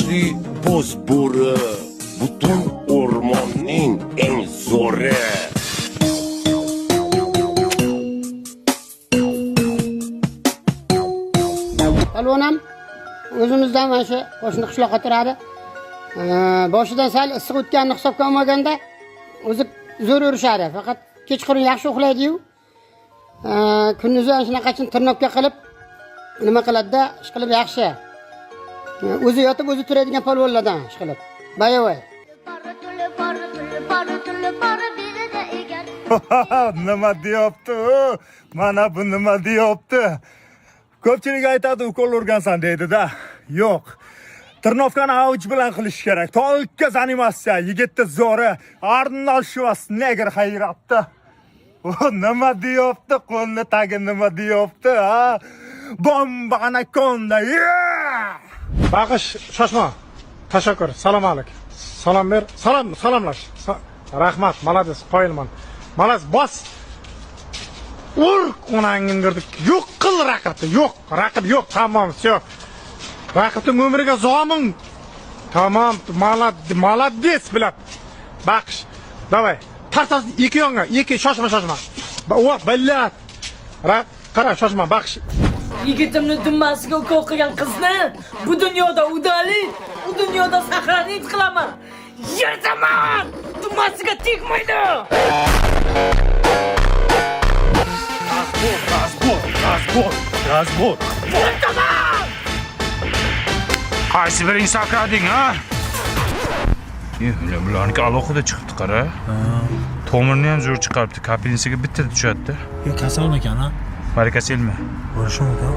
kuchli bo'zbo'ri, butun o'rmonning eng zo'ri. Palvonam o'zimizdan mana shu qo'shni qishloqqa turadi. Boshidan sal issiq o'tganini hisobga olmaganda o'zi zo'r urishadi. Faqat kechqurun yaxshi uxlaydi-yu. Kunduzi ana shunaqachun tirnoqqa qilib nima qiladi-da, ish qilib yaxshi. O'zi yotib o'zi turadigan palvonlardan ish qilib. Bayavoy. Nima deyapti? Mana bu nima deyapti? Ko'pchilik aytadi, ukol urgansan deydi-da. Yo'q. Tirnovkani avj bilan qilish kerak. To'liqqa animatsiya, yigitni zo'ri, Arnold Schwarzenegger hayratdi. Nima deyapti? Qo'lni tagi nima deyapti, ha? Bomba anakonda. Baqish, shoshma. Tashakkur. Salom alik. Salom ber. Salomlash. Rahmat, malades, qoyilman. Malas bos. Ur onangni girdik. Yo'q qil raqibni. Yo'q, raqib yo'q. Tamam, всё. Raqibning umriga zomin. Tamam, молодец, bilat. Baqish. Davay. Tartas ikki yonga, ikki shoshma. O, bilat. Qara, shoshma, baqish. Yigitimni dummasiga ukol qilgan qizni bu dunyoda udali, u dunyoda saqlanib qilaman. Yerdaman! Dummasiga tegmaydi. Razbor. Yerdaman! Qaysi biring sakrading, ha? Bularniki alohida chiqibdi, qara. Tomirni ham zo'r chiqaribdi, kapelnisiga bittada tushadi. Yo, kasal ekan, ha? Barakaselmi? Bo'lishi mumkin.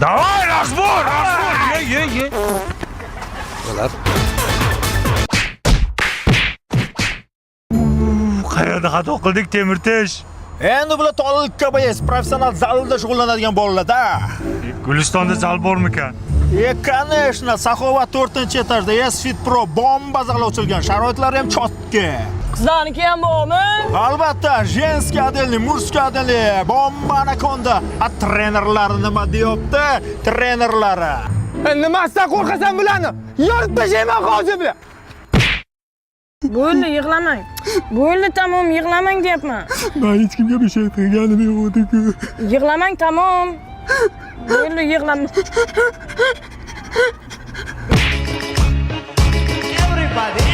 Davay, razbor! Ye. Bular Qayerda xato qildik, Temirtash? endi bular to'liqqa bayas professional zalda shug'ullanadigan bolalar-da. Gulistonda zal bormikan? Конечно, Saxovat 4-etajda S-Fit Pro bomba zali ochilgan. Sharoitlari ham chotga. Qizlarniki ham bormi? Albatta, женский отделный, мужской отделный, bomba anakonda. A trenerlari nima deyapti? Trenerlari. Nimasidan qo'rqasan bularni? Yorib tashlayman hozir bilan. Bo'ldi, yig'lamang. Bo'ldi, tamom, yig'lamang deyapman. Men hech kimga bir şey qilganim yo'q edi-ku. Yig'lamang, tamom. Bo'ldi, yig'lamang. Everybody